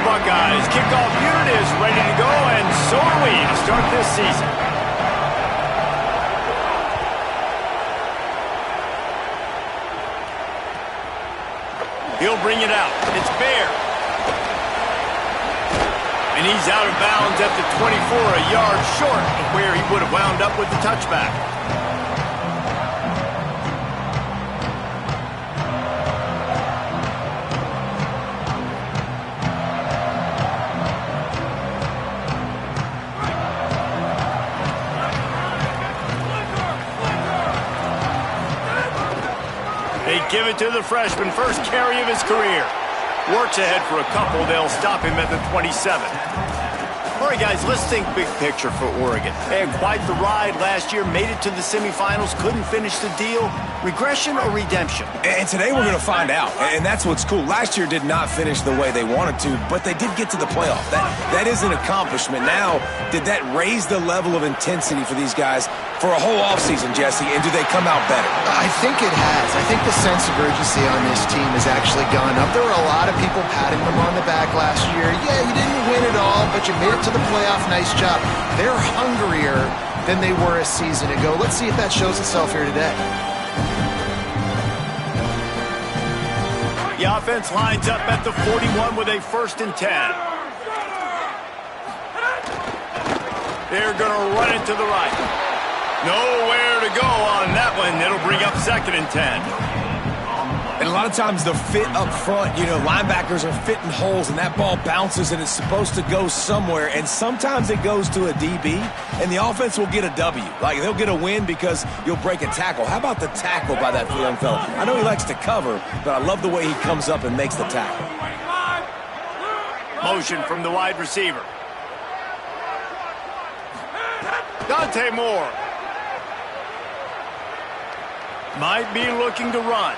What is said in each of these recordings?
Buckeyes. Kickoff unit is ready to go, and so are we to start this season. He'll bring it out. It's Bear. And he's out of bounds at the 24, a yard short of where he would have wound up with the touchback. They give it to the freshman, first carry of his career. Works ahead for a couple. They'll stop him at the 27. All right, guys, let's think big picture for Oregon. They had quite the ride last year, made it to the semifinals, couldn't finish the deal. Regression or redemption? And today we're going to find out, and that's what's cool. Last year did not finish the way they wanted to, but they did get to the playoff. That is an accomplishment. Now, did that raise the level of intensity for these guys for a whole offseason, Jesse, and do they come out better? I think it has. I think the sense of urgency on this team has actually gone up. There were a lot of people patting them on the back last year. Yeah, you didn't win it all, but you made it to the playoff. Nice job. They're hungrier than they were a season ago. Let's see if that shows itself here today. The offense lines up at the 41 with a 1st and 10. They're going to run it to the right. Nowhere to go on that one. It'll bring up 2nd and 10. And a lot of times the fit up front, linebackers are fitting holes and that ball bounces and it's supposed to go somewhere. And sometimes it goes to a DB and the offense will get a W. Like they'll get a win because you'll break a tackle. How about the tackle by that young fella? I know he likes to cover, but I love the way he comes up and makes the tackle. Motion from the wide receiver. Dante Moore. Might be looking to run.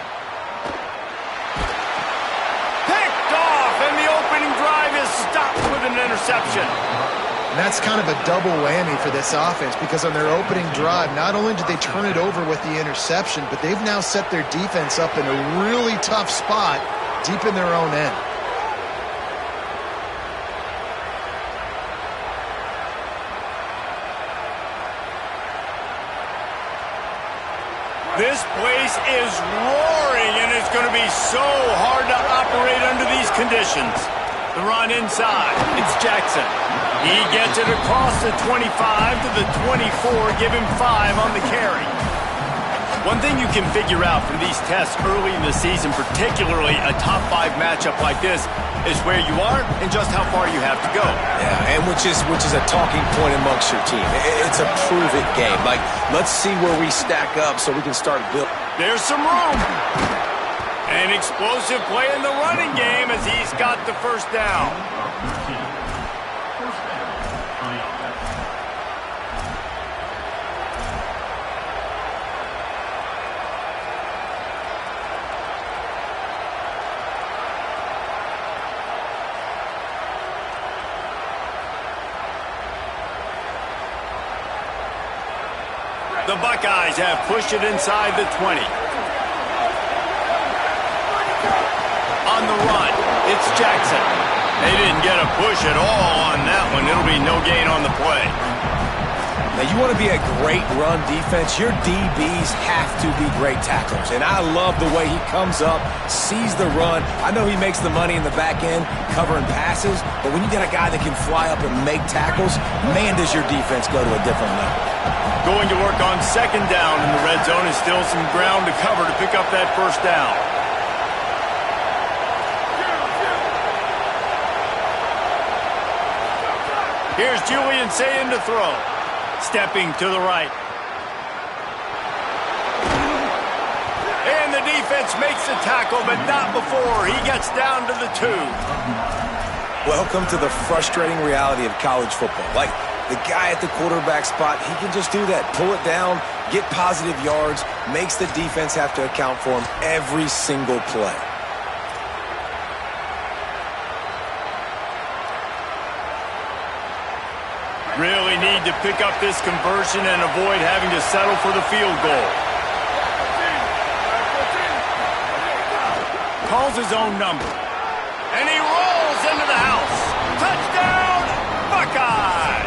Picked off, and the opening drive is stopped with an interception. And that's kind of a double whammy for this offense because on their opening drive, not only did they turn it over with the interception, but they've now set their defense up in a really tough spot deep in their own end. This place is roaring, and it's going to be so hard to operate under these conditions. The run inside. It's Jackson. He gets it across the 25 to the 24, give him 5 on the carry. One thing you can figure out from these tests early in the season, particularly a top 5 matchup like this, is where you are and just how far you have to go. Yeah, and which is a talking point amongst your team. It's a prove-it game. Like, let's see where we stack up so we can start building. There's some room. An explosive play in the running game as he's got the 1st down. The Buckeyes have pushed it inside the 20. On the run, it's Jackson. They didn't get a push at all on that one. It'll be no gain on the play. Now, you want to be a great run defense, your DBs have to be great tacklers. And I love the way he comes up, sees the run. I know he makes the money in the back end covering passes, but when you get a guy that can fly up and make tackles, man, does your defense go to a different level. Going to work on 2nd down in the red zone is still some ground to cover to pick up that 1st down. Here's Julian Sayin to throw. Stepping to the right. And the defense makes the tackle, but not before he gets down to the 2. Welcome to the frustrating reality of college football. Like, the guy at the quarterback spot, he can just do that. Pull it down, get positive yards, makes the defense have to account for him every single play. Really need to pick up this conversion and avoid having to settle for the field goal. Calls his own number. And he rolls into the house. Touchdown, Buckeye!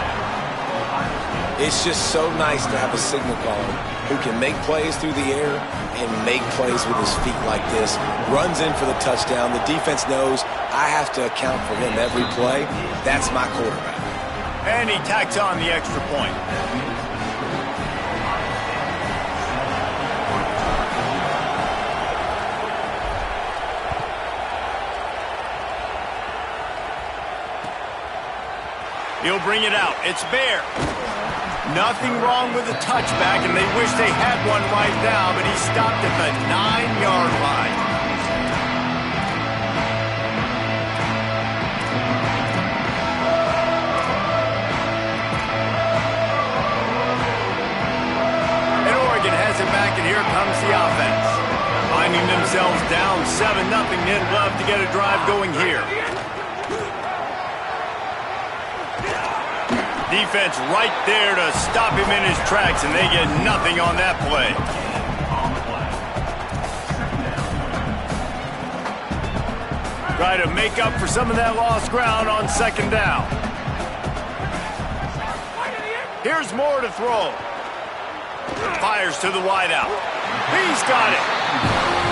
It's just so nice to have a signal caller who can make plays through the air and make plays with his feet like this. Runs in for the touchdown. The defense knows I have to account for him every play. That's my quarterback. And he tacks on the extra point. He'll bring it out. It's Bear. Nothing wrong with the touchback, and they wish they had one right now, but he stopped at the 9-yard line. And Oregon has it back, and here comes the offense. Finding themselves down 7-0, they'd love to get a drive going here. Defense right there to stop him in his tracks, and they get nothing on that play. Try to make up for some of that lost ground on second down. Here's Moore to throw. Fires to the wideout. He's got it.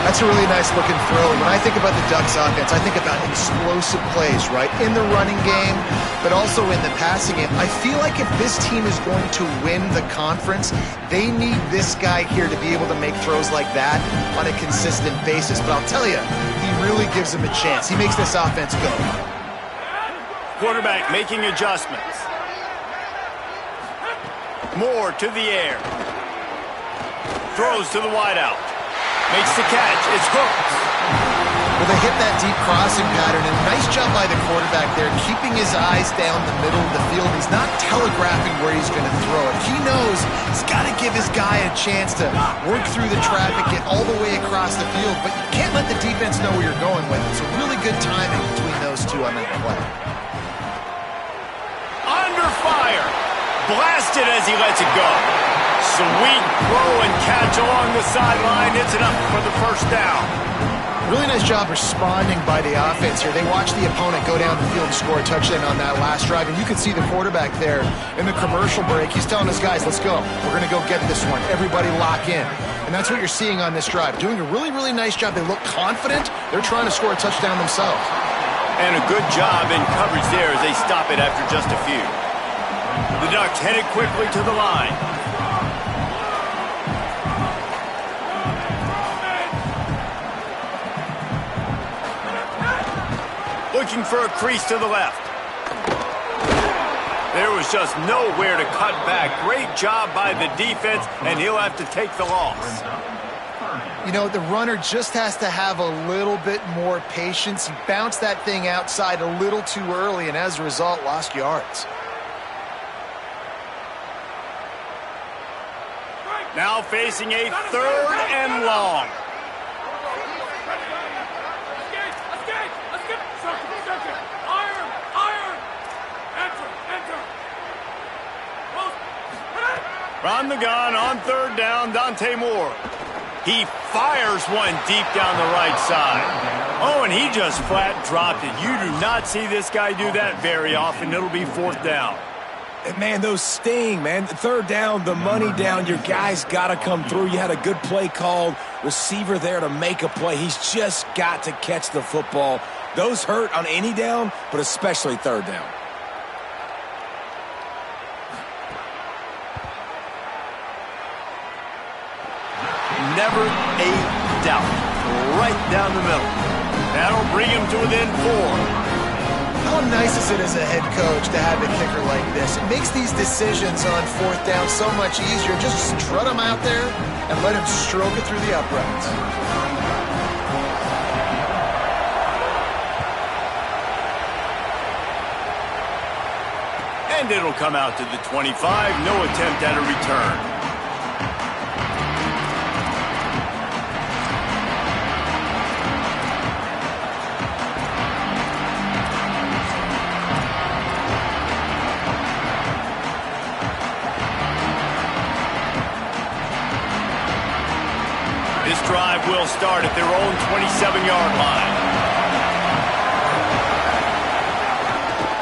That's a really nice looking throw. When I think about the Ducks offense, I think about explosive plays, right? In the running game, but also in the passing game. I feel like if this team is going to win the conference, they need this guy here to be able to make throws like that on a consistent basis. But I'll tell you, he really gives them a chance. He makes this offense go. Quarterback making adjustments. Moore to the air. Throws to the wideout. Makes the catch. It's hooked. Well, they hit that deep crossing pattern, and nice job by the quarterback there, keeping his eyes down the middle of the field. He's not telegraphing where he's going to throw it. He knows he's got to give his guy a chance to work through the traffic, get all the way across the field, but you can't let the defense know where you're going with it. So really good timing between those two on that play. Under fire. Blasted as he lets it go. Sweet throw and catch along the sideline. It's enough for the first down. Really nice job responding by the offense here. They watched the opponent go down the field and score a touchdown on that last drive, and you can see the quarterback there in the commercial break. He's telling his guys, let's go. We're going to go get this one. Everybody lock in. And that's what you're seeing on this drive. Doing a really, really nice job. They look confident. They're trying to score a touchdown themselves. And a good job in coverage there as they stop it after just a few. The Ducks headed quickly to the line. Looking for a crease to the left. There was just nowhere to cut back. Great job by the defense, and he'll have to take the loss. You know, the runner just has to have a little bit more patience. He bounced that thing outside a little too early, and as a result, lost yards. Now facing a 3rd and long. From the gun on 3rd down, Dante Moore. He fires one deep down the right side. Oh, and he just flat dropped it. You do not see this guy do that very often. It'll be 4th down. Man, those sting, man. 3rd down, the money down. Your guy's got to come through. You had a good play called. Receiver there to make a play. He's just got to catch the football. Those hurt on any down, but especially 3rd down. Never a doubt. Right down the middle. That'll bring him to within 4. How nice is it as a head coach to have a kicker like this? It makes these decisions on 4th down so much easier. Just strut him out there and let him stroke it through the uprights. And it'll come out to the 25. No attempt at a return. This drive will start at their own 27-yard line.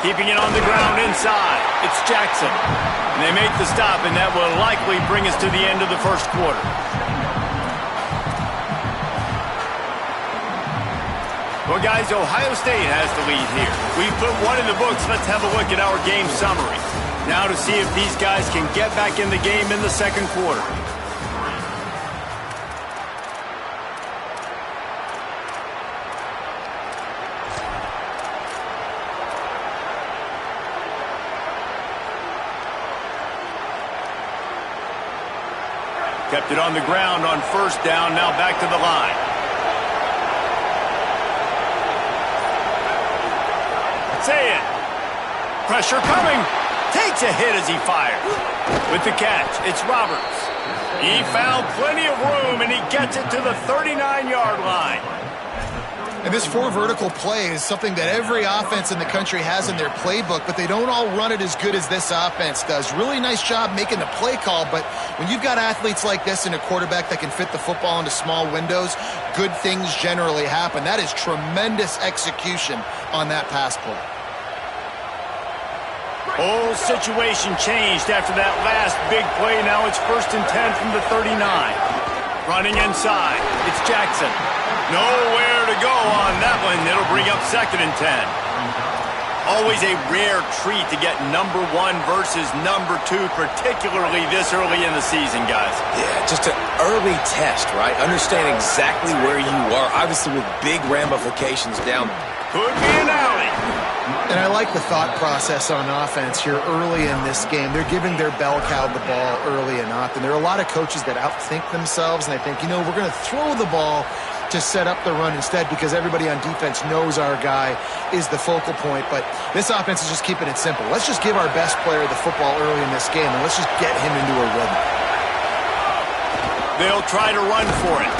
Keeping it on the ground inside. It's Jackson. And they make the stop, and that will likely bring us to the end of the first quarter. Well, guys, Ohio State has the lead here. We've put one in the books. Let's have a look at our game summary. Now to see if these guys can get back in the game in the second quarter. Kept it on the ground on first down. Now back to the line. Say it. Pressure coming. Takes a hit as he fires. With the catch, it's Roberts. He found plenty of room, and he gets it to the 39-yard line. And this four vertical play is something that every offense in the country has in their playbook, but they don't all run it as good as this offense does. Really nice job making the play call, but when you've got athletes like this and a quarterback that can fit the football into small windows, good things generally happen. That is tremendous execution on that pass play. Whole situation changed after that last big play. Now it's 1st and 10 from the 39. Running inside. It's Jackson. Nowhere to go on that one. It'll bring up 2nd and 10. Always a rare treat to get number 1 versus number 2, particularly this early in the season, guys. Yeah, just an early test, right? Understand exactly where you are, obviously with big ramifications down. Could be an alley. And I like the thought process on offense here early in this game. They're giving their bell cow the ball early and often. There are a lot of coaches that outthink themselves, and they think, you know, we're going to throw the ball to set up the run instead because everybody on defense knows our guy is the focal point. But this offense is just keeping it simple. Let's just give our best player the football early in this game, and let's just get him into a rhythm. They'll try to run for it.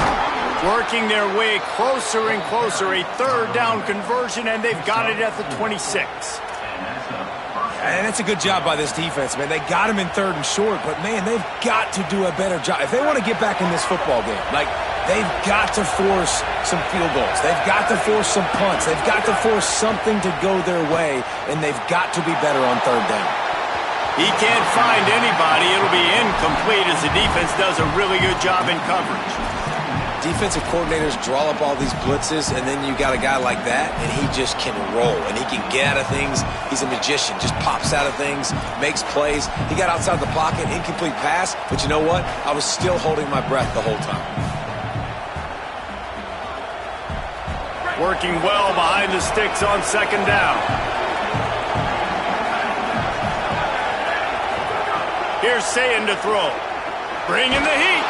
Working their way closer and closer. A 3rd down conversion, and they've got it at the 26. And that's a good job by this defense, man. They got him in 3rd and short, but, man, they've got to do a better job. If they want to get back in this football game, like, they've got to force some field goals. They've got to force some punts. They've got to force something to go their way, and they've got to be better on 3rd down. He can't find anybody. It'll be incomplete as the defense does a really good job in coverage. Defensive coordinators draw up all these blitzes, and then you got a guy like that, and he just can roll, and he can get out of things. He's a magician, just pops out of things, makes plays. He got outside the pocket, incomplete pass, but you know what? I was still holding my breath the whole time. Working well behind the sticks on 2nd down. Here's Sayin to throw. Bringing the heat.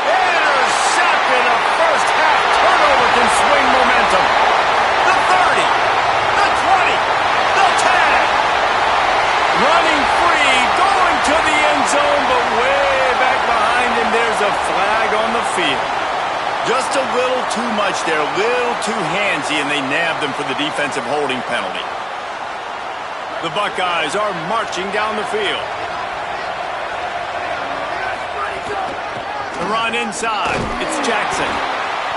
Intercepted. A first half turnover can swing momentum. The 30. The 20. The 10. Running free. Going to the end zone, but way back behind him. There's a flag on the field. Just a little too much there. A little too handsy, and they nabbed him for the defensive holding penalty. The Buckeyes are marching down the field. The run inside. It's Jackson.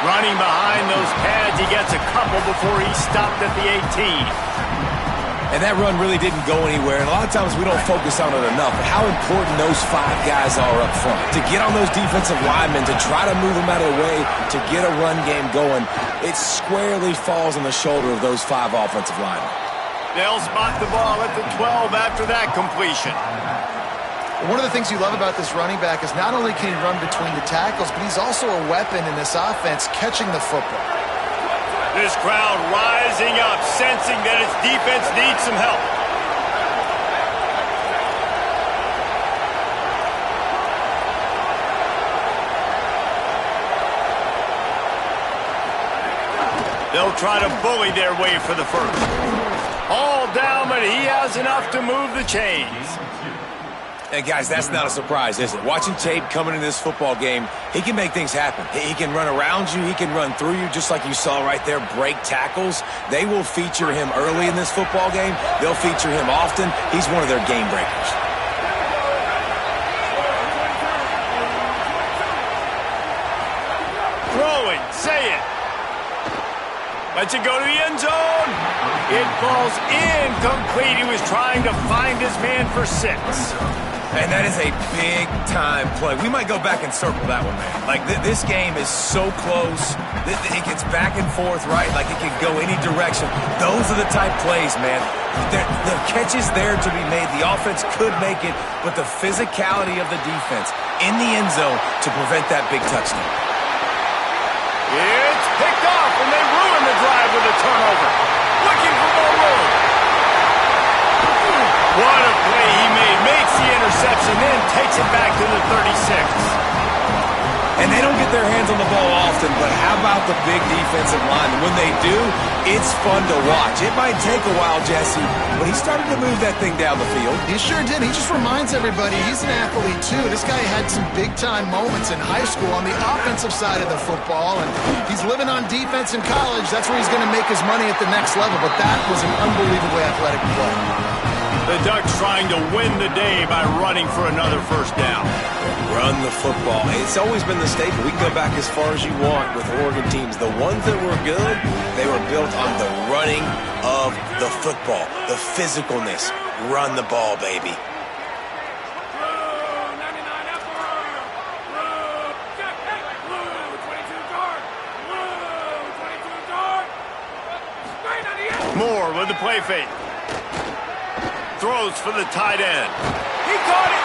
Running behind those pads. He gets a couple before he stopped at the 18. And that run really didn't go anywhere. And a lot of times we don't focus on it enough. But how important those 5 guys are up front. To get on those defensive linemen, to try to move them out of the way, to get a run game going, it squarely falls on the shoulder of those 5 offensive linemen. They'll spot the ball at the 12 after that completion. One of the things you love about this running back is not only can he run between the tackles, but he's also a weapon in this offense catching the football. This crowd rising up, sensing that its defense needs some help. They'll try to bully their way for the first. All down, but he has enough to move the chains. And guys, that's not a surprise, is it? Watching tape coming into this football game, he can make things happen. He can run around you. He can run through you, just like you saw right there, break tackles. They will feature him early in this football game. They'll feature him often. He's one of their game breakers. Throwing, say it. Lets it go to the end zone. It falls incomplete. He was trying to find his man for 6. And that is a big-time play. We might go back and circle that one, man. Like, this game is so close. It gets back and forth, right? Like, it could go any direction. Those are the type plays, man. The catch is there to be made. The offense could make it, but the physicality of the defense in the end zone to prevent that big touchdown. It's picked off, and they ruin the drive with a turnover. Looking for more room. What a play he made. Makes the interception, then takes it back to the 36. And they don't get their hands on the ball often, but how about the big defensive line? And when they do, it's fun to watch. It might take a while, Jesse, but he started to move that thing down the field. He sure did. He just reminds everybody he's an athlete, too. This guy had some big-time moments in high school on the offensive side of the football, and he's living on defense in college. That's where he's going to make his money at the next level, but that was an unbelievably athletic play. The Ducks trying to win the day by running for another first down. Run the football. It's always been the staple. We can go back as far as you want with Oregon teams. The ones that were good, they were built on the running of the football, the physicalness. Run the ball, baby. Moore with the play fake. Throws for the tight end. He caught it.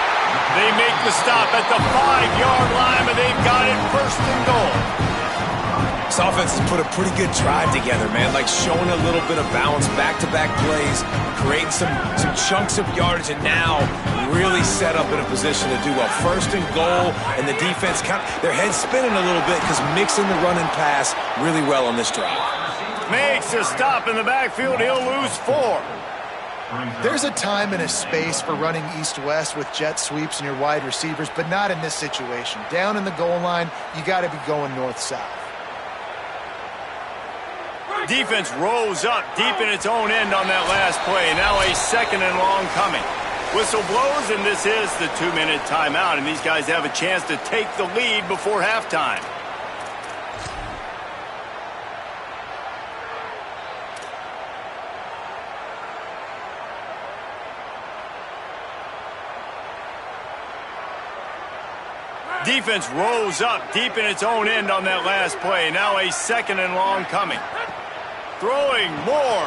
They make the stop at the 5-yard line, but they've got it 1st and goal. This offense has put a pretty good drive together, man. Like showing a little bit of balance, back-to-back plays, creating some chunks of yardage, and now really set up in a position to do well. 1st and goal, and the defense, their head's spinning a little bit because mixing the run and pass really well on this drive. Makes a stop in the backfield. He'll lose 4. There's a time and a space for running east-west with jet sweeps and your wide receivers, but not in this situation. Down in the goal line, you got to be going north-south. Defense rose up deep in its own end on that last play. Now a 2nd and long coming. Whistle blows, and this is the 2-minute timeout, and these guys have a chance to take the lead before halftime. Defense rose up deep in its own end on that last play. Now a 2nd and long coming. Throwing more.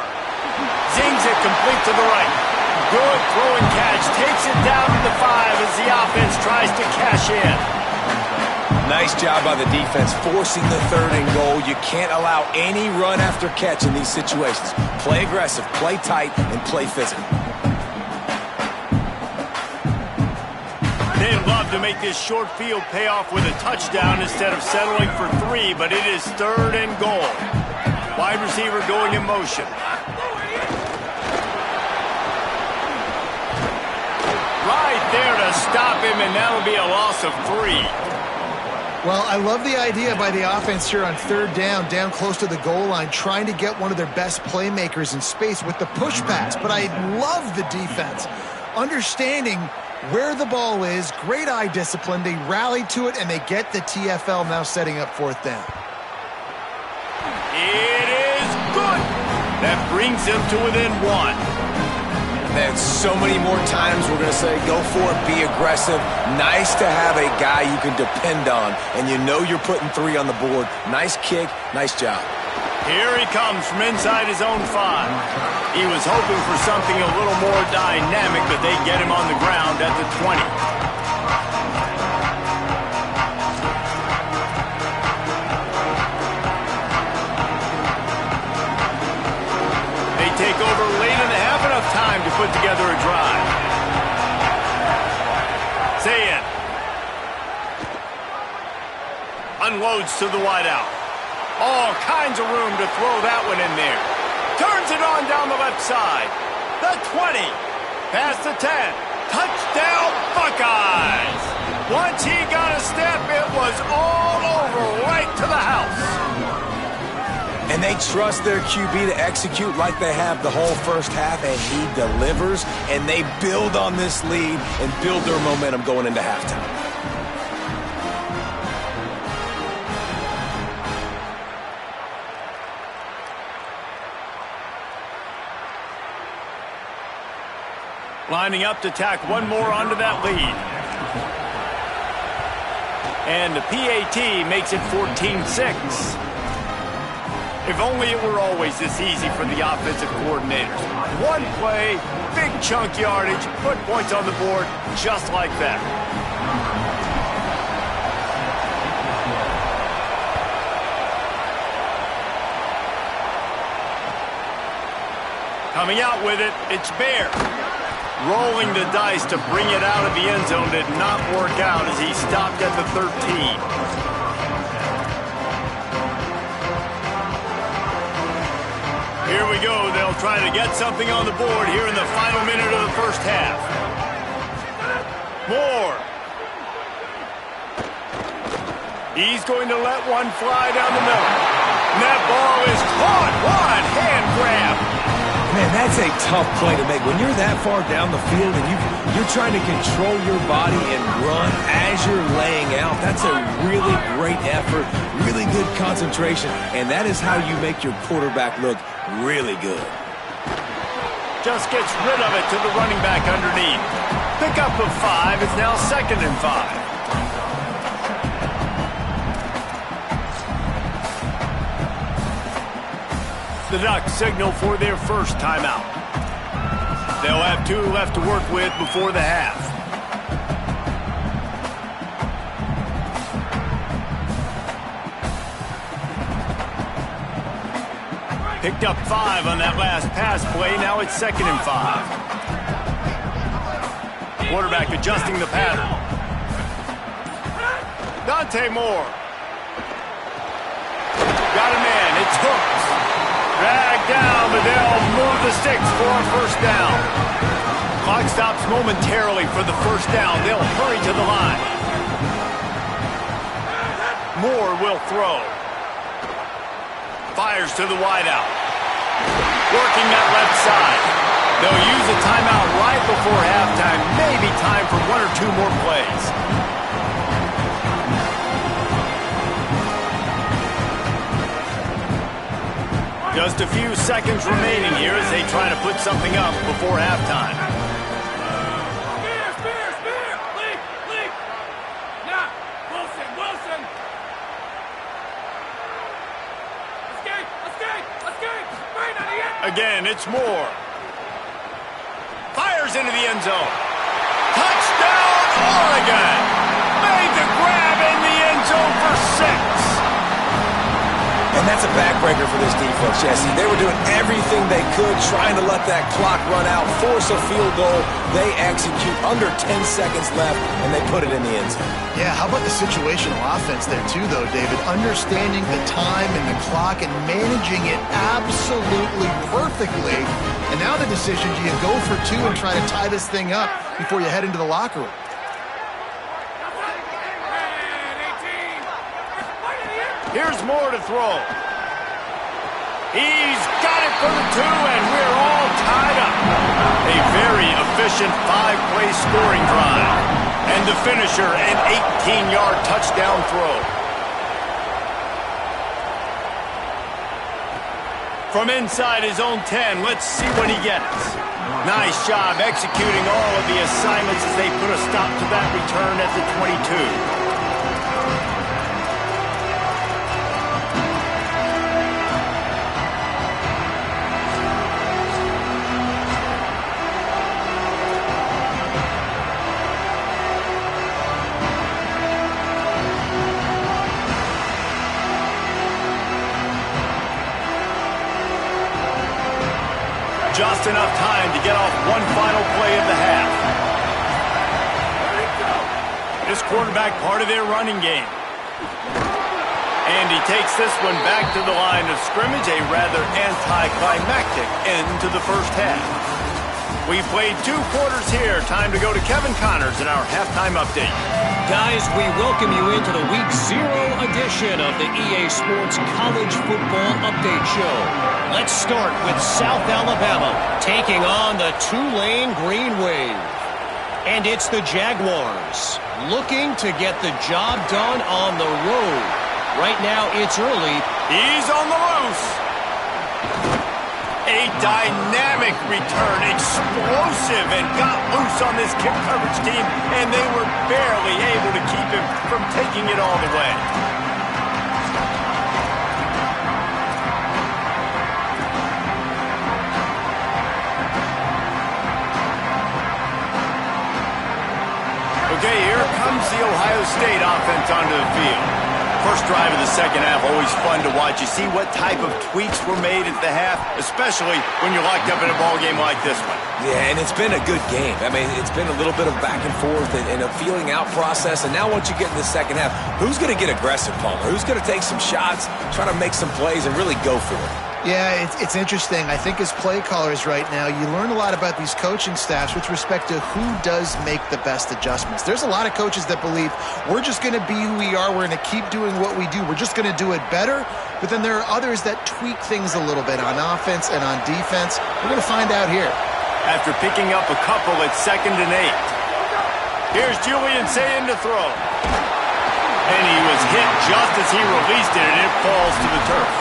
Zings it complete to the right. Good throwing catch. Takes it down to the 5 as the offense tries to cash in. Nice job by the defense forcing the 3rd and goal. You can't allow any run after catch in these situations. Play aggressive, play tight, and play physical. They'd love to make this short field pay off with a touchdown instead of settling for 3, but it is 3rd and goal. Wide receiver going in motion. Right there to stop him, and that'll be a loss of 3. Well, I love the idea by the offense here on 3rd down close to the goal line, trying to get one of their best playmakers in space with the push pass. But I love the defense, understanding where the ball is, great eye discipline. They rally to it, and they get the TFL now setting up 4th down. It is good. That brings them to within 1. Man, so many more times we're going to say, go for it, be aggressive. Nice to have a guy you can depend on, and you know you're putting 3 on the board. Nice kick, nice job. Here he comes from inside his own 5. He was hoping for something a little more dynamic, but they get him on the ground at the 20. They take over late and have enough time to put together a drive. Say it. Unloads to the wideout. All kinds of room to throw that one in there. Turns it on down the left side. The 20. Past the 10. Touchdown, Buckeyes. Once he got a step, it was all over right to the house. And they trust their QB to execute like they have the whole first half, and he delivers, and they build on this lead and build their momentum going into halftime. Lining up to tack one more onto that lead. And the PAT makes it 14-6. If only it were always this easy for the offensive coordinators. One play, big chunk yardage, put points on the board just like that. Coming out with it, it's Bear. Rolling the dice to bring it out of the end zone did not work out as he stopped at the 13. Here we go. They'll try to get something on the board here in the final minute of the first half. Moore. He's going to let one fly down the middle. And that ball is caught. What hand grab. Man, that's a tough play to make. When you're that far down the field and you're trying to control your body and run as you're laying out, that's a really great effort, really good concentration, and that is how you make your quarterback look really good. Just gets rid of it to the running back underneath. Pick up of 5. It's now 2nd and 5. The Ducks signal for their first timeout. They'll have 2 left to work with before the half. Picked up 5 on that last pass play. Now it's 2nd and 5. Quarterback adjusting the pattern. Dante Moore. Got a man. It's Hooks. Dragged down, but they'll move the sticks for a first down. Clock stops momentarily for the first down. They'll hurry to the line. Moore will throw. Fires to the wideout. Working that left side. They'll use a timeout right before halftime. Maybe time for 1 or 2 more plays. Just a few seconds remaining here as they try to put something up before halftime. Again, it's Moore. Fires into the end zone. Touchdown, Oregon! Made the grab in the end zone for 6. And that's a backbreaker for this defense, Jesse. They were doing everything they could, trying to let that clock run out, force a field goal. They execute under 10 seconds left, and they put it in the end zone. Yeah, how about the situational offense there too, though, David? Understanding the time and the clock and managing it absolutely perfectly. And now the decision, do you go for 2 and try to tie this thing up before you head into the locker room? Here's Moore to throw. He's got it for the 2, and we're all tied up. A very efficient 5-play scoring drive. And the finisher, an 18-yard touchdown throw. From inside his own 10, let's see what he gets. Nice job executing all of the assignments as they put a stop to that return at the 22. Just enough time to get off one final play of the half. This quarterback part of their running game. And he takes this one back to the line of scrimmage, a rather anticlimactic end to the first half. We've played 2 quarters here. Time to go to Kevin Connors in our halftime update. Guys, we welcome you into the Week 0 edition of the EA Sports College Football Update Show. Let's start with South Alabama taking on the Tulane Green Wave. And it's the Jaguars looking to get the job done on the road. Right now, it's early. He's on the loose. A dynamic return, explosive, and got loose on this kick coverage team, and they were barely able to keep him from taking it all the way. Okay, here comes the Ohio State offense onto the field. First drive of the second half, always fun to watch. You see what type of tweaks were made at the half, especially when you're locked up in a ball game like this one. Yeah, and it's been a good game. I mean, it's been a little bit of back and forth and a feeling out process. And now once you get in the second half, who's going to get aggressive, Palmer? Who's going to take some shots, try to make some plays, and really go for it? Yeah, it's interesting. I think as play callers right now, you learn a lot about these coaching staffs with respect to who does make the best adjustments. There's a lot of coaches that believe we're just going to be who we are. We're going to keep doing what we do. We're just going to do it better. But then there are others that tweak things a little bit on offense and on defense. We're going to find out here. After picking up a couple at 2nd and 8. Here's Julian saying to throw. And he was hit just as he released it, and it falls to the turf.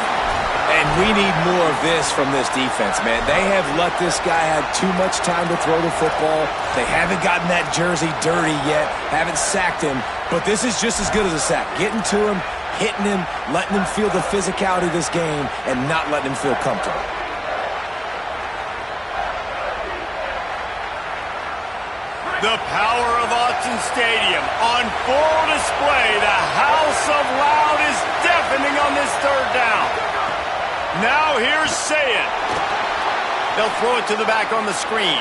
And we need more of this from this defense, man. They have let this guy have too much time to throw the football. They haven't gotten that jersey dirty yet, haven't sacked him. But this is just as good as a sack. Getting to him, hitting him, letting him feel the physicality of this game, and not letting him feel comfortable. The power of Autzen Stadium on full display. The house of loud is deafening on this third down. Now here's Saying. They'll throw it to the back on the screen.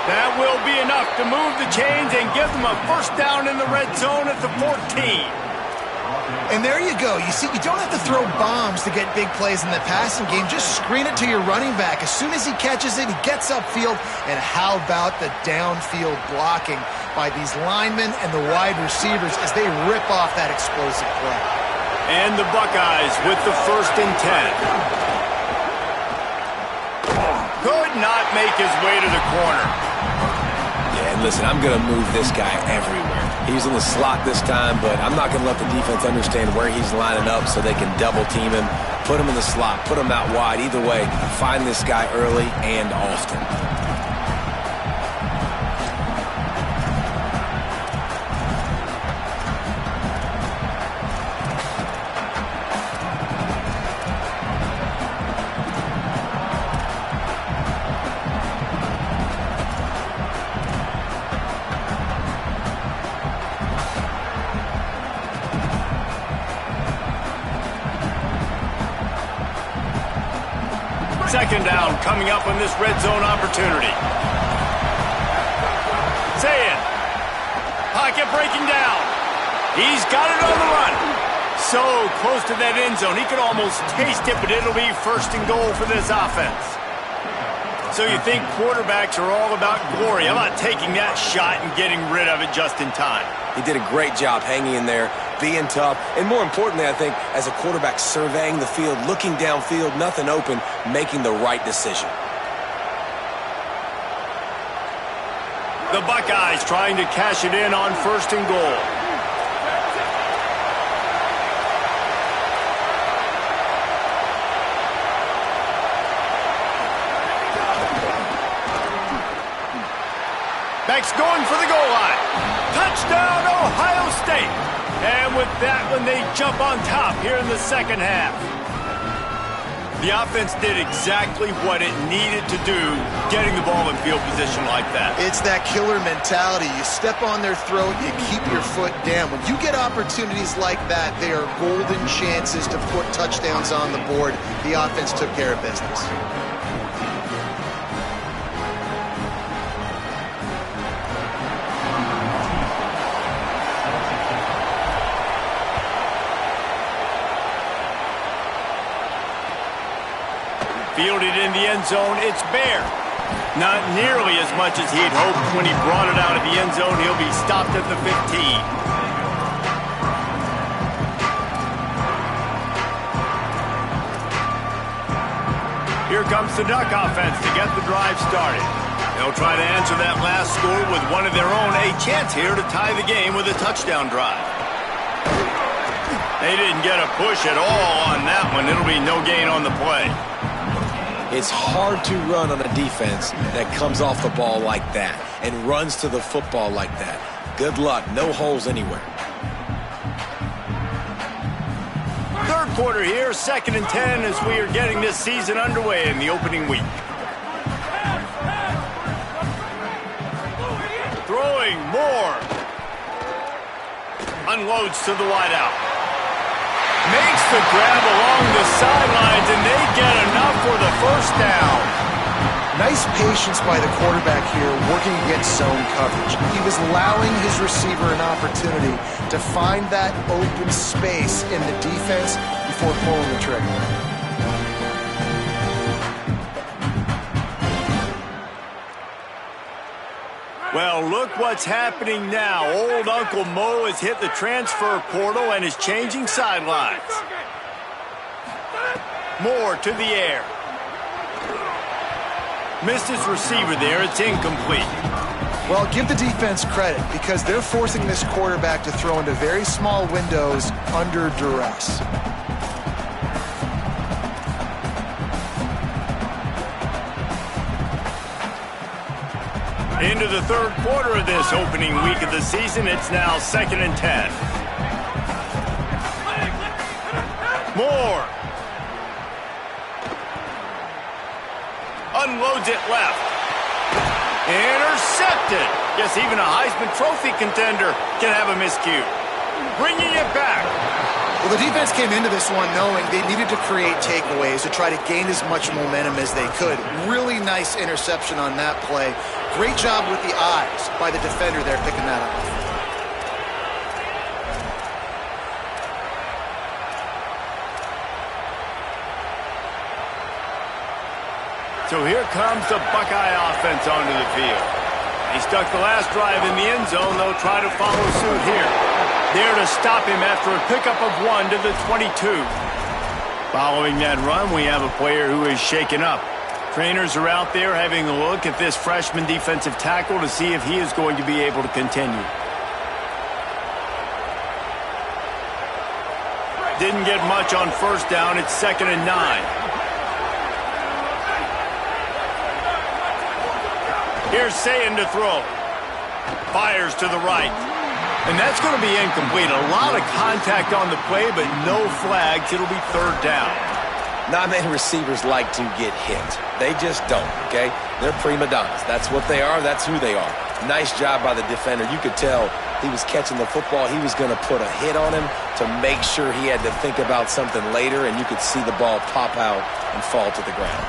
That will be enough to move the chains and give them a first down in the red zone at the 14. And there you go. You see, you don't have to throw bombs to get big plays in the passing game. Just screen it to your running back. As soon as he catches it, he gets upfield. And how about the downfield blocking by these linemen and the wide receivers as they rip off that explosive play. And the Buckeyes with the 1st and 10. Could not make his way to the corner. Yeah, and listen, I'm going to move this guy everywhere. He's in the slot this time, but I'm not going to let the defense understand where he's lining up so they can double team him, put him in the slot, put him out wide. Either way, find this guy early and often. Second down coming up on this red zone opportunity. Saying, pocket breaking down. He's got it on the run. So close to that end zone. He could almost taste it, but it'll be 1st and goal for this offense. So you think quarterbacks are all about glory. How about taking that shot and getting rid of it just in time? He did a great job hanging in there, being tough, and more importantly, I think, as a quarterback, surveying the field, looking downfield, nothing open, making the right decision. The Buckeyes trying to cash it in on 1st and goal. Back's going for the goal line. Touchdown, Ohio State. And with that one, they jump on top here in the second half. The offense did exactly what it needed to do, getting the ball in field position like that. It's that killer mentality. You step on their throat, you keep your foot down. When you get opportunities like that, they are golden chances to put touchdowns on the board. The offense took care of business. Fielded in the end zone, it's Bear. Not nearly as much as he'd hoped when he brought it out of the end zone. He'll be stopped at the 15. Here comes the Duck offense to get the drive started. They'll try to answer that last score with one of their own. A chance here to tie the game with a touchdown drive. They didn't get a push at all on that one. It'll be no gain on the play. It's hard to run on a defense that comes off the ball like that and runs to the football like that. Good luck. No holes anywhere. Third quarter here, 2nd and 10 as we are getting this season underway in the opening week. Throwing more. Unloads to the wideout. Makes the grab along the sidelines, and they get enough for the first down. Nice patience by the quarterback here, working against zone coverage. He was allowing his receiver an opportunity to find that open space in the defense before pulling the trigger. Well, look what's happening now. Old Uncle Mo has hit the transfer portal and is changing sidelines. Moore to the air. Missed his receiver there. It's incomplete. Well, give the defense credit because they're forcing this quarterback to throw into very small windows under duress. Into the third quarter of this opening week of the season. It's now 2nd and 10. Moore. Unloads it left. Intercepted. Guess even a Heisman Trophy contender can have a miscue. Bringing it back. Well, the defense came into this one knowing they needed to create takeaways to try to gain as much momentum as they could. Really nice interception on that play. Great job with the eyes by the defender there picking that up. So here comes the Buckeye offense onto the field. He stuck the last drive in the end zone. They'll try to follow suit here. There to stop him after a pickup of 1 to the 22. Following that run, we have a player who is shaken up. Trainers are out there having a look at this freshman defensive tackle to see if he is going to be able to continue. Didn't get much on first down. It's 2nd and 9. Here's Sayin to throw. Fires to the right. And that's going to be incomplete. A lot of contact on the play, but no flags. It'll be 3rd down. Not many receivers like to get hit. They just don't, okay? They're prima donnas. That's what they are. That's who they are. Nice job by the defender. You could tell he was catching the football. He was going to put a hit on him to make sure he had to think about something later, and you could see the ball pop out and fall to the ground.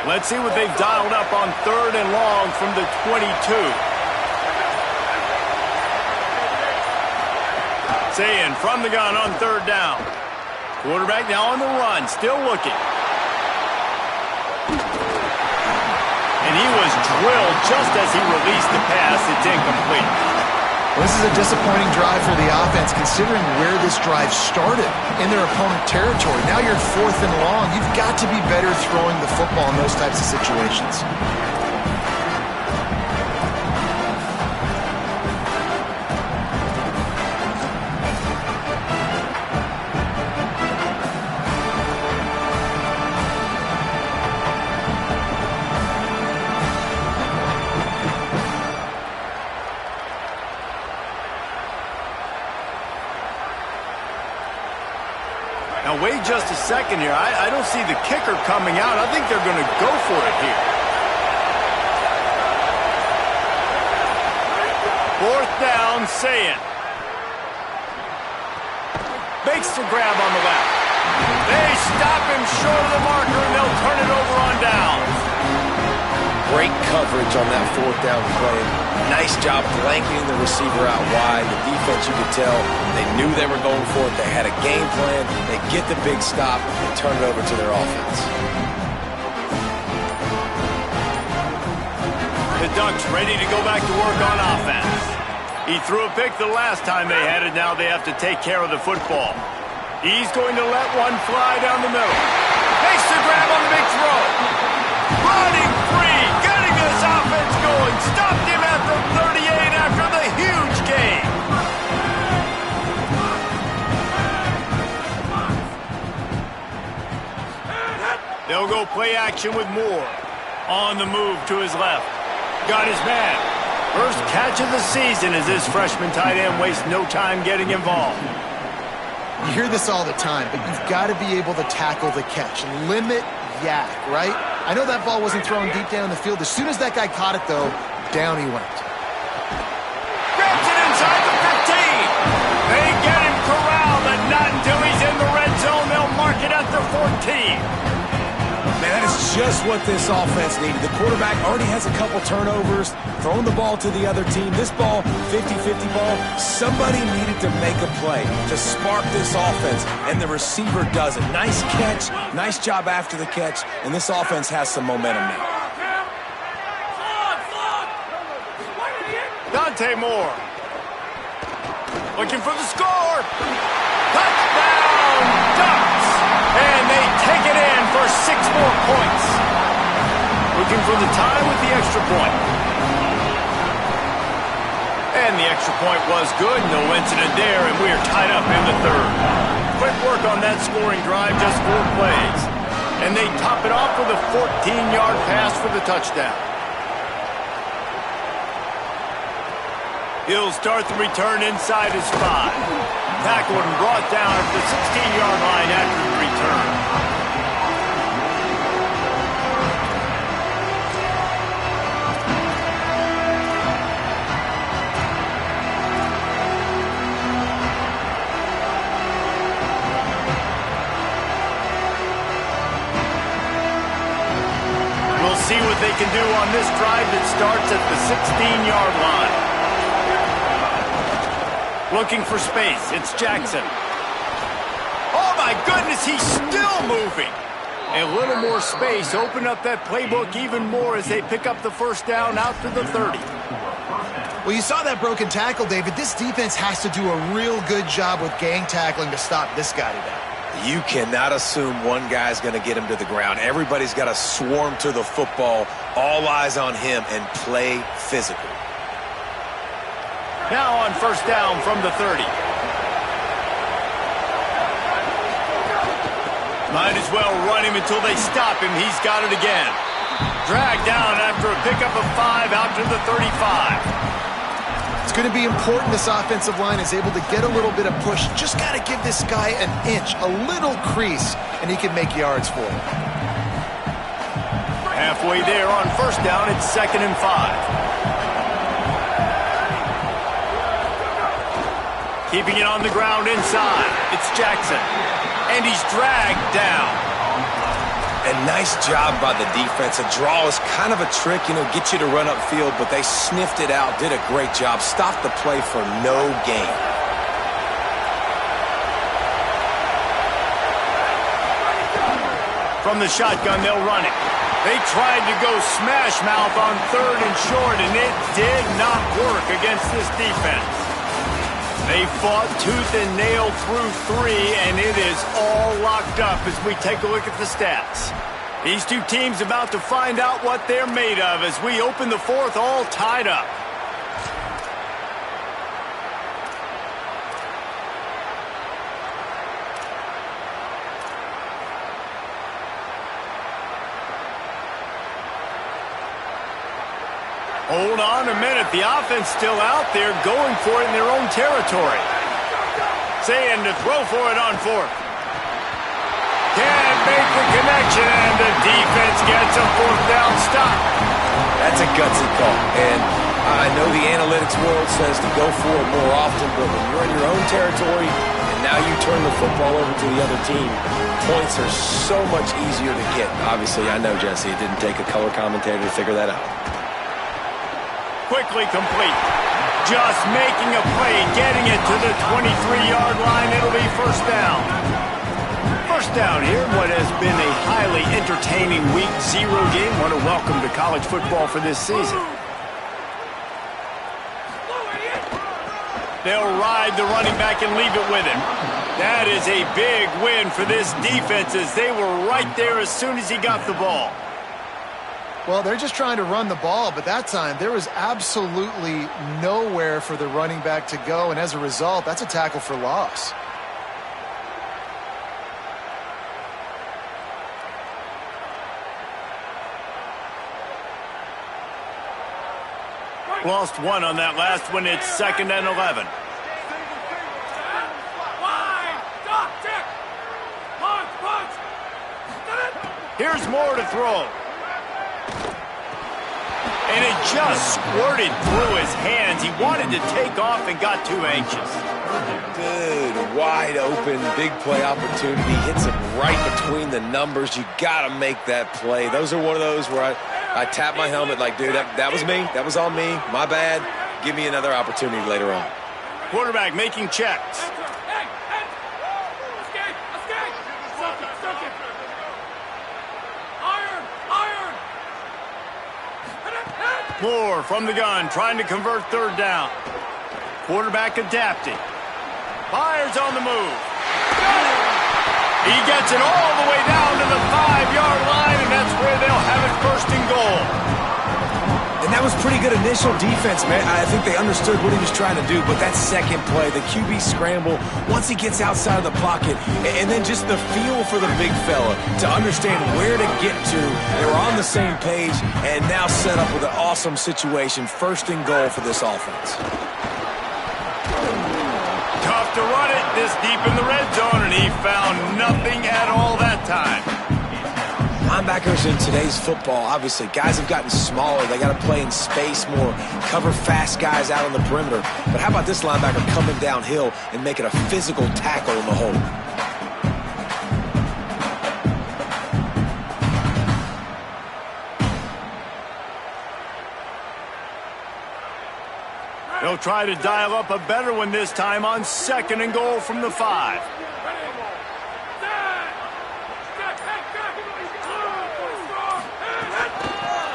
Let's see what they've dialed up on 3rd and long from the 22. Sayin from the gun on 3rd down. Quarterback now on the run, still looking. And he was drilled just as he released the pass. It's incomplete. Well, this is a disappointing drive for the offense considering where this drive started in their opponent territory. Now you're 4th and long. You've got to be better throwing the football in those types of situations. Now, wait just a second here. I don't see the kicker coming out. I think they're going to go for it here. 4th down, Sayin. Makes the grab on the left. They stop him short of the marker, and they'll turn it over on downs. Great coverage on that 4th down play. Nice job blanketing the receiver out wide. The defense, you could tell, they knew they were going for it. They had a game plan. They get the big stop and turn it over to their offense. The Ducks ready to go back to work on offense. He threw a pick the last time they had it. Now they have to take care of the football. He's going to let one fly down the middle. Makes the grab on the big throw. Running free, getting this offense going. Stopped him at the 38 after the huge gain. They'll go play action with Moore. On the move to his left. Got his man. First catch of the season as this freshman tight end wastes no time getting involved. You hear this all the time, but you've got to be able to tackle the catch. Limit yak, right? I know that ball wasn't thrown deep down the field. As soon as that guy caught it, though, down he went. Grabs it inside the 15. They get him corralled, but not until he's in the red zone. They'll mark it at the 14. Man, that is just what this offense needed. The quarterback already has a couple turnovers, throwing the ball to the other team. This ball, 50-50 ball, somebody needed to make a play to spark this offense, and the receiver does it. Nice catch, nice job after the catch, and this offense has some momentum now. Dante Moore. Looking for the score. Touchdown, Ducks! And they take it in for 6 more points. Looking for the tie with the extra point. And the extra point was good. No incident there, and we are tied up in the third. Quick work on that scoring drive, just 4 plays. And they top it off with a 14-yard pass for the touchdown. He'll start the return inside his 5. Tackled and brought down at the 16-yard line after the return. We'll see what they can do on this drive that starts at the 16-yard line. Looking for space. It's Jackson. Oh, my goodness, he's still moving. A little more space. Open up that playbook even more as they pick up the first down out to the 30. Well, you saw that broken tackle, David. This defense has to do a real good job with gang tackling to stop this guy today. You cannot assume one guy's going to get him to the ground. Everybody's got to swarm to the football, all eyes on him, and play physical. Now on first down from the 30. Might as well run him until they stop him. He's got it again. Dragged down after a pickup of 5 out to the 35. It's going to be important this offensive line is able to get a little bit of push. Just got to give this guy an inch, a little crease, and he can make yards for him. Halfway there on first down, it's 2nd and 5. Keeping it on the ground inside. It's Jackson. And he's dragged down. And nice job by the defense. A draw is kind of a trick, get you to run upfield, but they sniffed it out, did a great job. Stopped the play for no gain. From the shotgun, they'll run it. They tried to go smash mouth on 3rd and short, and it did not work against this defense. They fought tooth and nail through 3, and it is all locked up as we take a look at the stats. These two teams about to find out what they're made of as we open the 4th all tied up. Hold on a minute. The offense still out there going for it in their own territory. Saying to throw for it on 4th. Can't make the connection, and the defense gets a 4th down stop. That's a gutsy call. And I know the analytics world says to go for it more often, but when you're in your own territory and now you turn the football over to the other team, points are so much easier to get. Obviously, I know, Jesse, it didn't take a color commentator to figure that out. Quickly complete. Just making a play, getting it to the 23-yard line. It'll be first down. First down here, what has been a highly entertaining Week 0 game. Want to welcome to college football for this season. They'll ride the running back and leave it with him. That is a big win for this defense as they were right there as soon as he got the ball. Well, they're just trying to run the ball, but that time there was absolutely nowhere for the running back to go, and as a result, that's a tackle for loss. Lost one on that last one. It's 2nd and 11. Here's more to throw. And it just squirted through his hands. He wanted to take off and got too anxious. Good, wide open, big play opportunity. Hits him right between the numbers. You got to make that play. Those are one of those where I tap my helmet like, dude, that was me. That was on me. My bad. Give me another opportunity later on. Quarterback making checks. Moore from the gun, trying to convert 3rd down. Quarterback adapting. Byers on the move. He gets it all the way down to the 5-yard line, and that's where they'll have it 1st and goal. And that was pretty good initial defense, man. I think they understood what he was trying to do, but that second play, the QB scramble, once he gets outside of the pocket, and then just the feel for the big fella to understand where to get to. They were on the same page and now set up with an awesome situation. 1st and goal for this offense. Tough to run it this deep in the red zone, and he found nothing at all that time. Linebackers in today's football, obviously, guys have gotten smaller. They got to play in space more, cover fast guys out on the perimeter. But how about this linebacker coming downhill and making a physical tackle in the hole? They'll try to dial up a better one this time on 2nd and goal from the 5.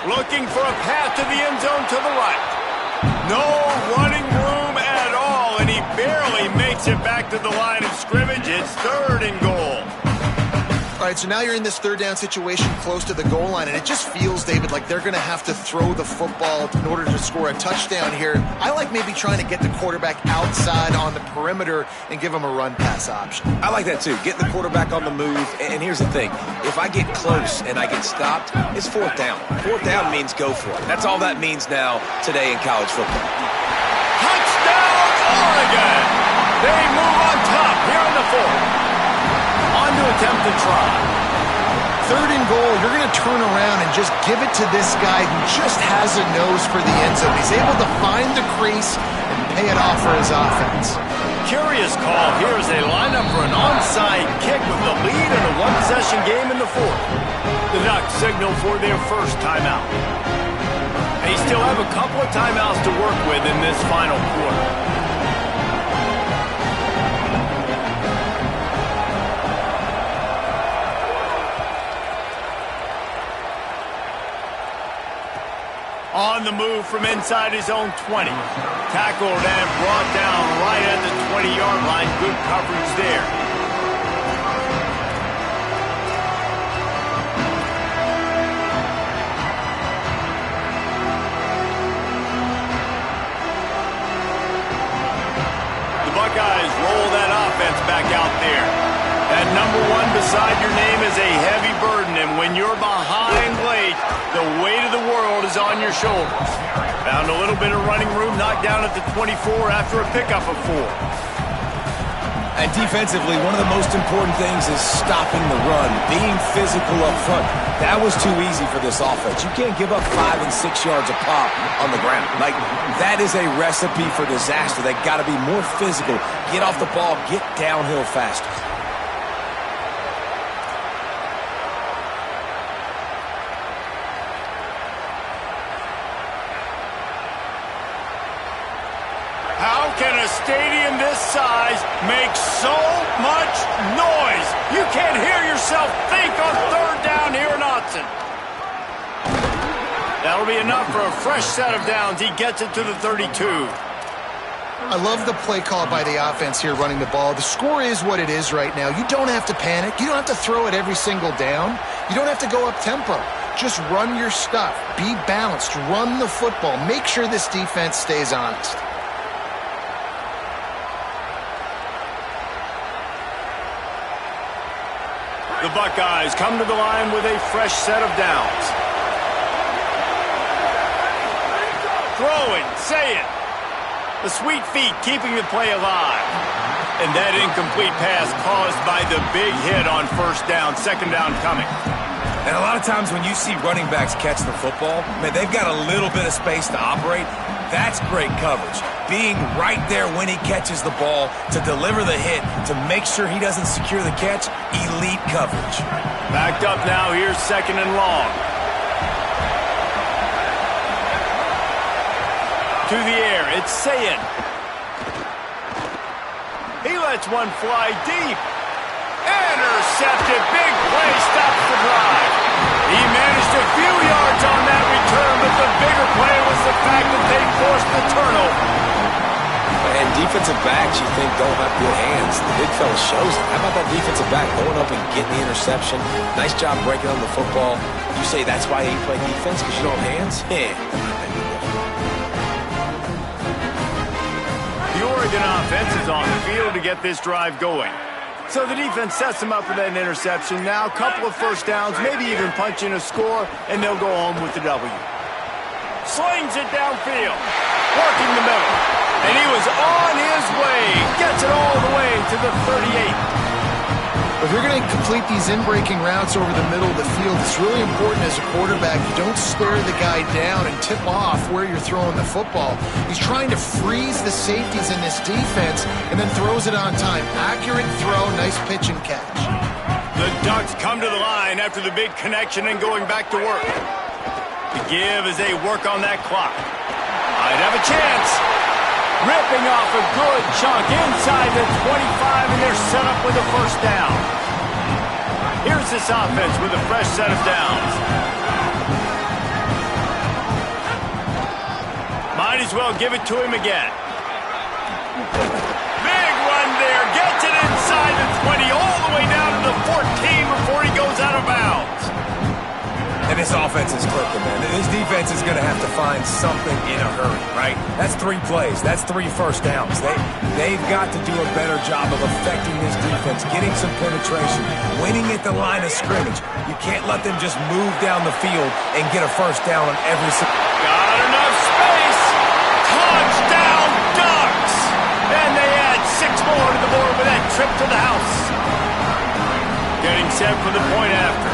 Looking for a path to the end zone to the right. No running room at all, and he barely makes it back to the line of scrimmage. It's 3rd and goal. All right, so now you're in this 3rd down situation close to the goal line, and it just feels, David, like they're going to have to throw the football in order to score a touchdown here. I like maybe trying to get the quarterback outside on the perimeter and give him a run-pass option. I like that too. Get the quarterback on the move. And here's the thing. If I get close and I get stopped, it's 4th down. 4th down means go for it. That's all that means now today in college football. Touchdown, Oregon! They move on top here in the 4th. On to attempt to try. 3rd and goal, you're going to turn around and just give it to this guy who just has a nose for the end zone. He's able to find the crease and pay it off for his offense. Curious call here as they line up for an onside kick with the lead in a 1-possession game in the 4th. The Ducks signal for their 1st timeout. They still have a couple of timeouts to work with in this final quarter. On the move from inside his own 20. Tackled and brought down right at the 20-yard line. Good coverage there. The Buckeyes roll that offense back out there. That number 1 beside your name is a heavy burden, and when you're behind late, the weight of the world is on your shoulders. Found a little bit of running room, knocked down at the 24 after a pickup of 4. And defensively, one of the most important things is stopping the run, being physical up front. That was too easy for this offense. You can't give up 5 and 6 yards a pop on the ground. Like, that is a recipe for disaster. They got to be more physical, get off the ball, get downhill faster. How can a stadium this size make so much noise? You can't hear yourself think on 3rd down here in Autzen. That'll be enough for a fresh set of downs. He gets it to the 32. I love the play call by the offense here running the ball. The score is what it is right now. You don't have to panic. You don't have to throw it every single down. You don't have to go up tempo. Just run your stuff. Be balanced. Run the football. Make sure this defense stays honest. The Buckeyes come to the line with a fresh set of downs. Throwing, say it. The sweet feet keeping the play alive. And that incomplete pass caused by the big hit on first down, second down coming. And a lot of times when you see running backs catch the football, man, they've got a little bit of space to operate. That's great coverage. Being right there when he catches the ball to deliver the hit, to make sure he doesn't secure the catch, elite coverage. Backed up now, here's second and long. To the air, it's Sayin. He lets one fly deep. Intercepted, big play, stops the drive. He managed a few yards on that return, but the bigger play was the fact that they forced the turnover. And defensive backs, you think, don't have good hands. The big fella shows it. How about that defensive back going up and getting the interception? Nice job breaking on the football. You say that's why you play defense, because you don't have hands? Yeah. The Oregon offense is on the field to get this drive going. So the defense sets them up for that interception. Now a couple of first downs, maybe even punch in a score, and they'll go home with the W. Slings it downfield, working the middle. And he was on his way, gets it all the way to the 38. If you're going to complete these in-breaking routes over the middle of the field, it's really important as a quarterback you don't stare the guy down and tip off where you're throwing the football. He's trying to freeze the safeties in this defense and then throws it on time. Accurate throw, nice pitch and catch. The Ducks come to the line after the big connection and going back to work. The give as they work on that clock. Might have a chance. Ripping off a good chunk inside the 25, and they're set up with a first down. Here's this offense with a fresh set of downs. Might as well give it to him again. Big run there, gets it inside the 20, all the way down to the 14 before he goes out of bounds. And this offense is clicking, man. This defense is going to have to find something in a hurry, right? That's 3 plays. That's 3 first downs. They've got to do a better job of affecting this defense, getting some penetration, winning at the line of scrimmage. You can't let them just move down the field and get a first down on every single... Got enough space. Touchdown, Ducks. And they add 6 more to the board with that trip to the house. Getting set for the point after.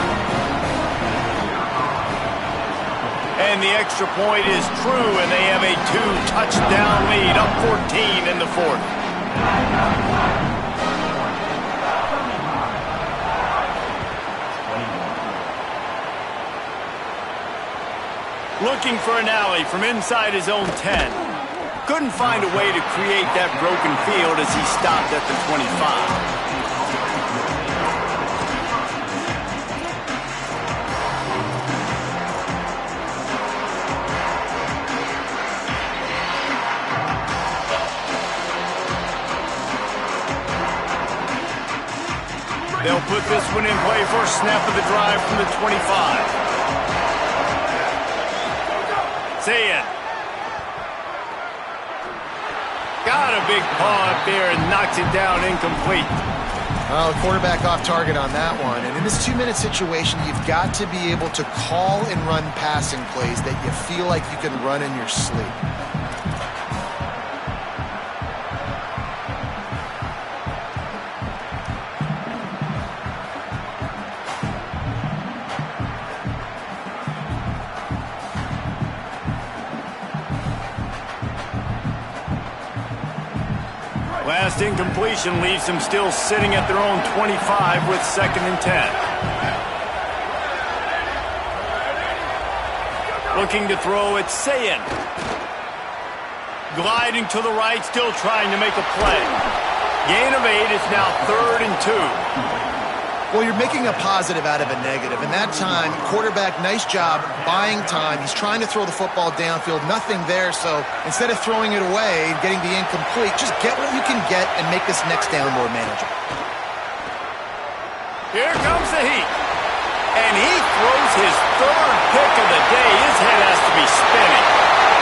And the extra point is true, and they have a 2-touchdown lead, up 14 in the fourth. Looking for an alley from inside his own 10. Couldn't find a way to create that broken field as he stopped at the 25. They'll put this one in play for a snap of the drive from the 25. Say it. Got a big paw up there and knocks it down incomplete. Well, the quarterback off target on that one. And in this 2-minute situation, you've got to be able to call and run passing plays that you feel like you can run in your sleep. Last incompletion leaves them still sitting at their own 25 with 2nd and 10. Looking to throw, it's Sayin. Gliding to the right, still trying to make a play. Gain of 8, it's now 3rd and 2. Well, you're making a positive out of a negative. And that time, quarterback, nice job, buying time. He's trying to throw the football downfield. Nothing there, so instead of throwing it away and getting the incomplete, just get what you can get and make this next down more manageable. Here comes the heat. And he throws his third pick of the day. His head has to be spinning.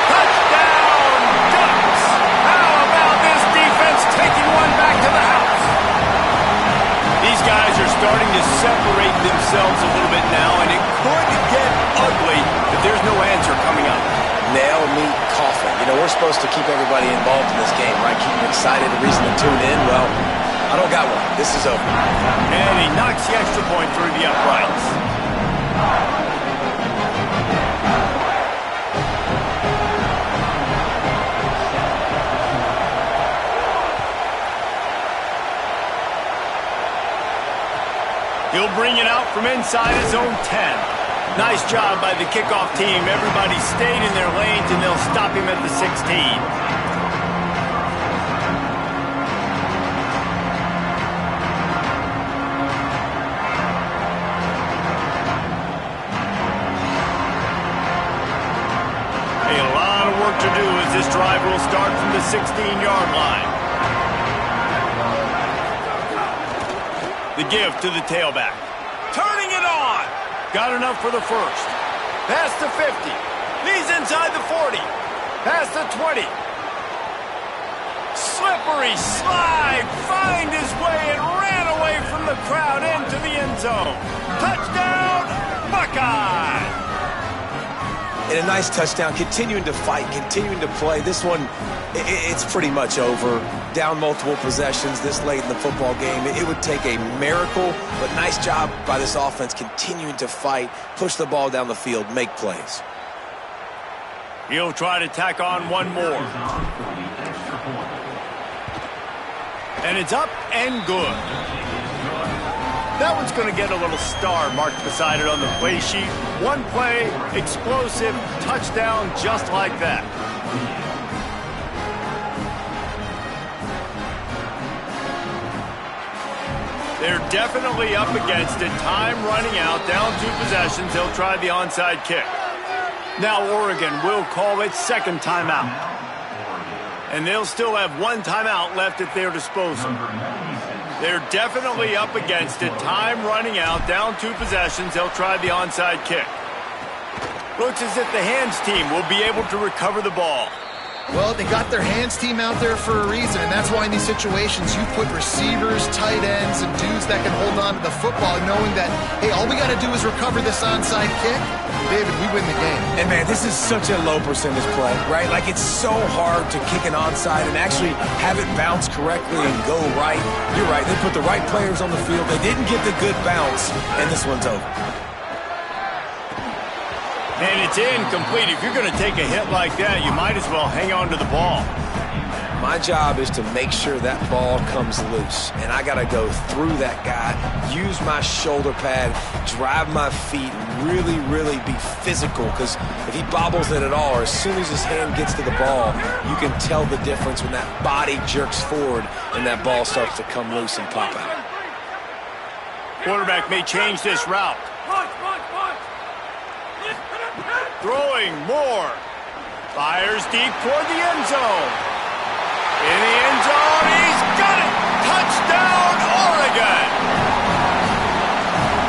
Touchdown, Ducks! How about this defense taking one back to the house? These guys are starting to separate themselves a little bit now, and it could get ugly if there's no answer coming up. Nail, meat, coffin. You know, we're supposed to keep everybody involved in this game, right? Keep them excited, a reason to tune in. Well, I don't got one. This is over. And he knocks the extra point through the uprights. He'll bring it out from inside his own 10. Nice job by the kickoff team. Everybody stayed in their lanes, and they'll stop him at the 16. A lot of work to do as this drive will start from the 16-yard line. The give to the tailback. Turning it on. Got enough for the first. Past the 50. Leads inside the 40. Past the 20. Slippery slide. Find his way and ran away from the crowd into the end zone. Touchdown, Buckeye. And a nice touchdown, continuing to fight, continuing to play. This one, it's pretty much over. Down multiple possessions this late in the football game. It would take a miracle, but nice job by this offense continuing to fight, push the ball down the field, make plays. He'll try to tack on one more. And it's up and good. That one's going to get a little star marked beside it on the play sheet. One play, explosive, touchdown, just like that. They're definitely up against it. Time running out, down 2 possessions. They'll try the onside kick. Now Oregon will call its second timeout. And they'll still have 1 timeout left at their disposal. They're definitely up against it. Time running out, down 2 possessions. They'll try the onside kick. Looks as if the hands team will be able to recover the ball. Well, they got their hands team out there for a reason, and that's why in these situations you put receivers, tight ends, and dudes that can hold on to the football, knowing that, hey, all we got to do is recover this onside kick. David, we win the game. And, man, this is such a low percentage play, right? Like, it's so hard to kick an onside and actually have it bounce correctly and go right. You're right. They put the right players on the field. They didn't get the good bounce, and this one's over. And it's incomplete. If you're going to take a hit like that, you might as well hang on to the ball. My job is to make sure that ball comes loose. And I got to go through that guy, use my shoulder pad, drive my feet, really, really be physical. Because if he bobbles it at all, or as soon as his hand gets to the ball, you can tell the difference when that body jerks forward and that ball starts to come loose and pop out. Quarterback may change this route. Throwing more. Fires deep toward the end zone. In the end zone, he's got it! Touchdown, Oregon!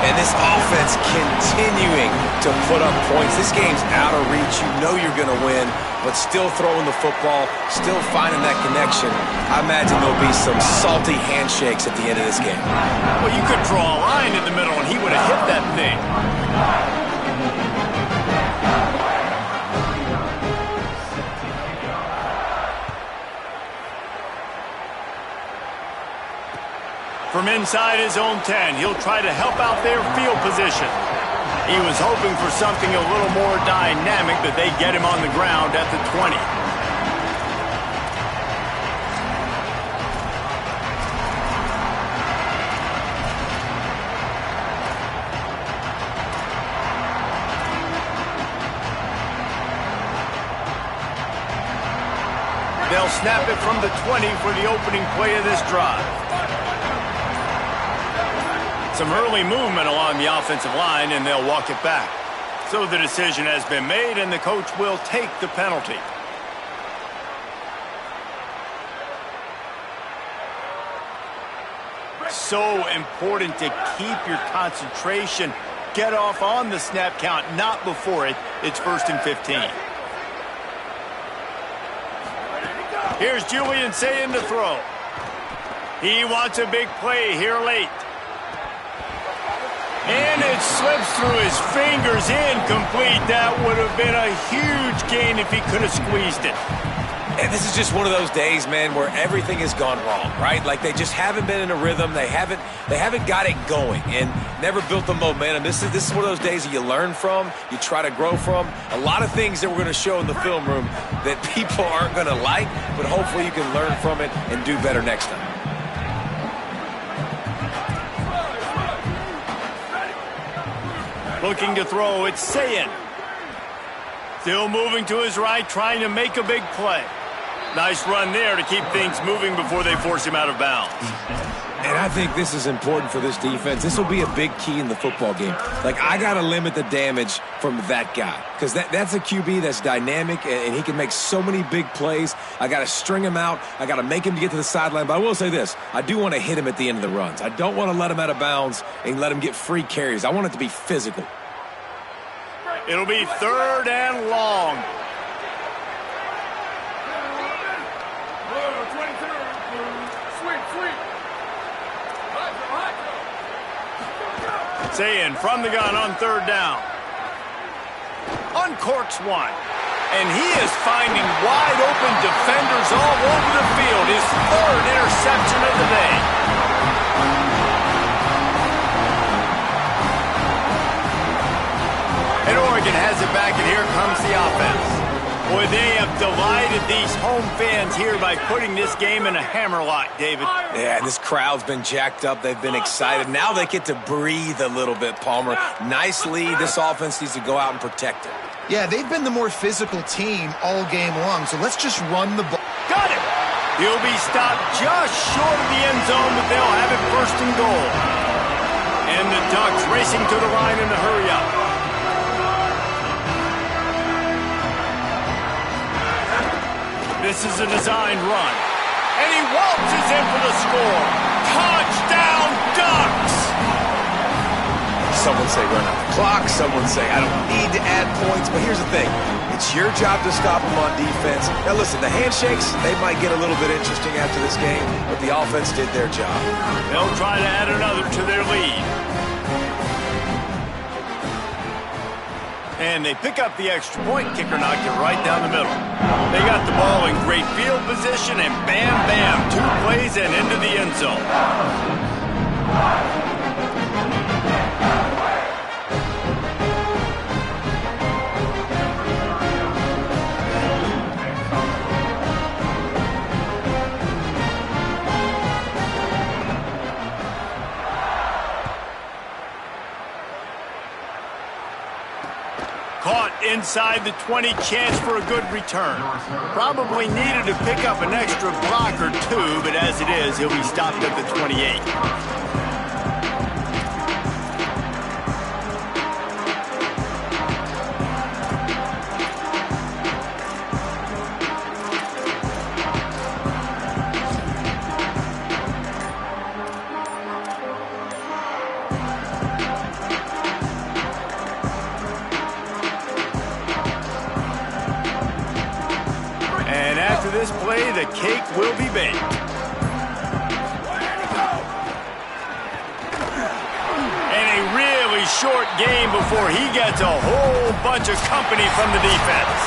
And this offense continuing to put up points. This game's out of reach. You know you're going to win, but still throwing the football, still finding that connection. I imagine there'll be some salty handshakes at the end of this game. Well, you could draw a line in the middle, and he would have hit that thing. From inside his own 10, he'll try to help out their field position. He was hoping for something a little more dynamic, but they get him on the ground at the 20. They'll snap it from the 20 for the opening play of this drive. Some early movement along the offensive line, and they'll walk it back. So the decision has been made, and the coach will take the penalty. So important to keep your concentration, get off on the snap count, not before it. It's 1st and 15. Here's Julian saying to throw. He wants a big play here late. And it slips through his fingers, incomplete. That would have been a huge gain if he could have squeezed it. And this is just one of those days, man, where everything has gone wrong, right? Like they just haven't been in a rhythm. They haven't got it going and never built the momentum. This is one of those days that you learn from, you try to grow from. A lot of things that we're going to show in the film room that people aren't going to like, but hopefully you can learn from it and do better next time. Looking to throw, it's Sayin. Still moving to his right, trying to make a big play. Nice run there to keep things moving before they force him out of bounds. And I think this is important for this defense. This will be a big key in the football game. Like, I got to limit the damage from that guy because that's a QB that's dynamic, and he can make so many big plays. I got to string him out. I got to make him to get to the sideline. But I will say this. I do want to hit him at the end of the runs. I don't want to let him out of bounds and let him get free carries. I want it to be physical. It'll be 3rd and long. Sayin from the gun on 3rd down. Uncorks one. And he is finding wide open defenders all over the field. His 3rd interception of the day. And Oregon has it back, and here comes the offense. Boy, they have delighted these home fans here by putting this game in a hammerlock, David. Yeah, this crowd's been jacked up. They've been excited. Now they get to breathe a little bit, Palmer. Nice lead. This offense needs to go out and protect it. Yeah, they've been the more physical team all game long, so let's just run the ball. Got it! He'll be stopped just short of the end zone, but they'll have it 1st and goal. And the Ducks racing to the line in a hurry up. This is a designed run. And he waltzes in for the score. Touchdown, Ducks! Someone say run out the clock. Someone say I don't need to add points. But here's the thing. It's your job to stop them on defense. Now, listen, the handshakes, they might get a little bit interesting after this game, but the offense did their job. They'll try to add another to their lead. And they pick up the extra point. Kicker knocked it right down the middle. They got the ball in great field position, and bam, bam, 2 plays and into the end zone. Caught inside the 20, chance for a good return. Probably needed to pick up an extra block or 2, but as it is, he'll be stopped at the 28. This play, the cake will be baked. And a really short game before he gets a whole bunch of company from the defense.